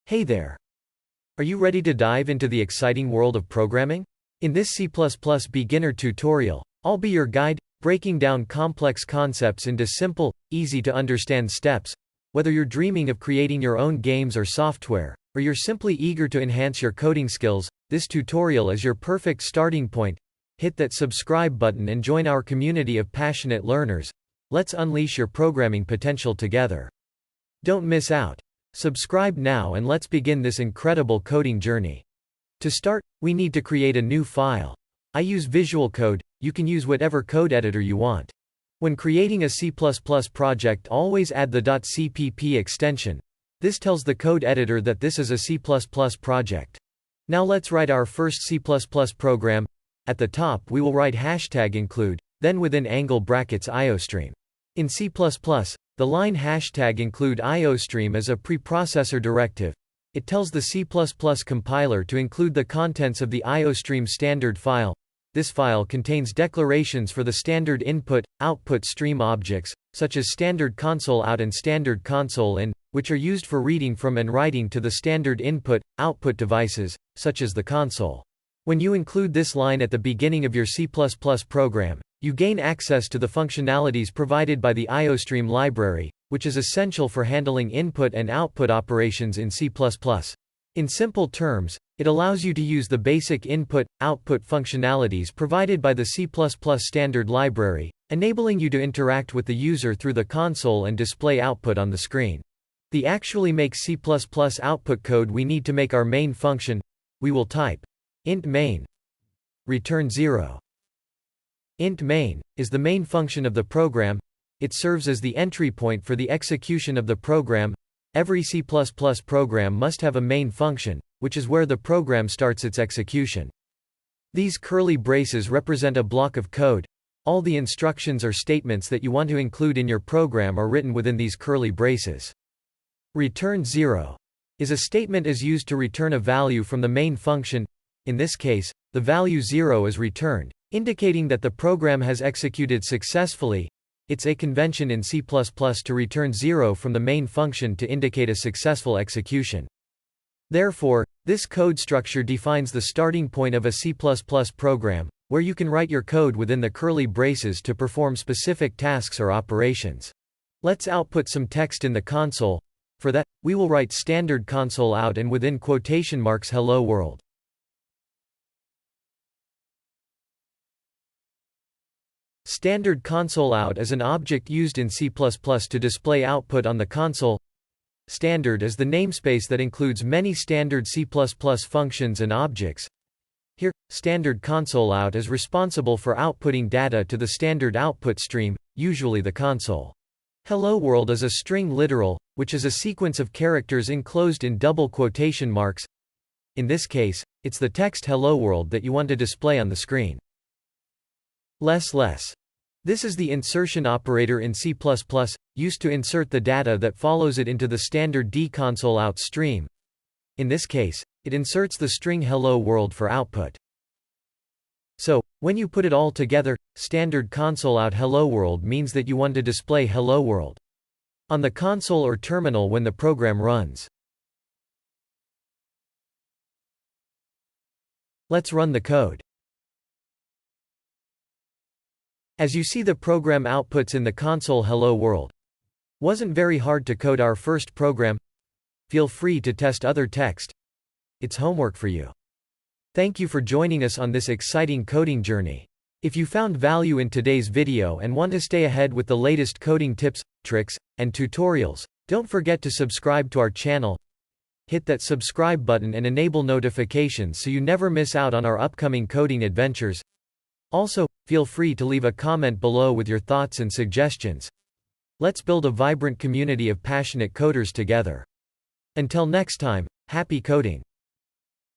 Hey there! Are you ready to dive into the exciting world of programming? In this C++ beginner tutorial, I'll be your guide, breaking down complex concepts into simple, easy-to-understand steps. Whether you're dreaming of creating your own games or software, or you're simply eager to enhance your coding skills, this tutorial is your perfect starting point. Hit that subscribe button and join our community of passionate learners. Let's unleash your programming potential together. Don't miss out. Subscribe now and let's begin this incredible coding journey. To start, we need to create a new file. I use Visual Code. You can use whatever code editor you want. When creating a C++ project, always add the .cpp extension. This tells the code editor that this is a C++ project. Now let's write our first C++ program. At the top we will write #include, then within angle brackets iostream. In C++, the line #include iostream is a preprocessor directive. It tells the C++ compiler to include the contents of the iostream standard file. This file contains declarations for the standard input/output stream objects, such as standard console out and standard console in, which are used for reading from and writing to the standard input/output devices, such as the console. When you include this line at the beginning of your C++ program, you gain access to the functionalities provided by the iostream library, which is essential for handling input and output operations in C++. In simple terms, it allows you to use the basic input/output functionalities provided by the C++ standard library, enabling you to interact with the user through the console and display output on the screen. To actually make C++ output code, we need to make our main function. We will type int main return 0. Int main is the main function of the program. It serves as the entry point for the execution of the program. Every C++ program must have a main function, which is where the program starts its execution. These curly braces represent a block of code. All the instructions or statements that you want to include in your program are written within these curly braces. Return 0 is a statement is used to return a value from the main function. In this case, the value 0 is returned, indicating that the program has executed successfully. It's a convention in C++ to return 0 from the main function to indicate a successful execution. Therefore, this code structure defines the starting point of a C++ program, where you can write your code within the curly braces to perform specific tasks or operations. Let's output some text in the console. For that, we will write standard console out and within quotation marks hello world. Standard console out is an object used in C++ to display output on the console. Standard is the namespace that includes many standard C++ functions and objects. Here, standard console out is responsible for outputting data to the standard output stream, usually the console. Hello world is a string literal, which is a sequence of characters enclosed in double quotation marks. In this case, it's the text hello world that you want to display on the screen. Less. This is the insertion operator in C++, used to insert the data that follows it into the standard console out stream. In this case, it inserts the string hello world for output. So, when you put it all together, standard console out hello world means that you want to display hello world on the console or terminal when the program runs. Let's run the code. As you see, the program outputs in the console hello world. Wasn't very hard to code our first program. Feel free to test other text. It's homework for you. Thank you for joining us on this exciting coding journey. If you found value in today's video and want to stay ahead with the latest coding tips, tricks, and tutorials, don't forget to subscribe to our channel. Hit that subscribe button and enable notifications so you never miss out on our upcoming coding adventures. Also, feel free to leave a comment below with your thoughts and suggestions. Let's build a vibrant community of passionate coders together. Until next time, happy coding!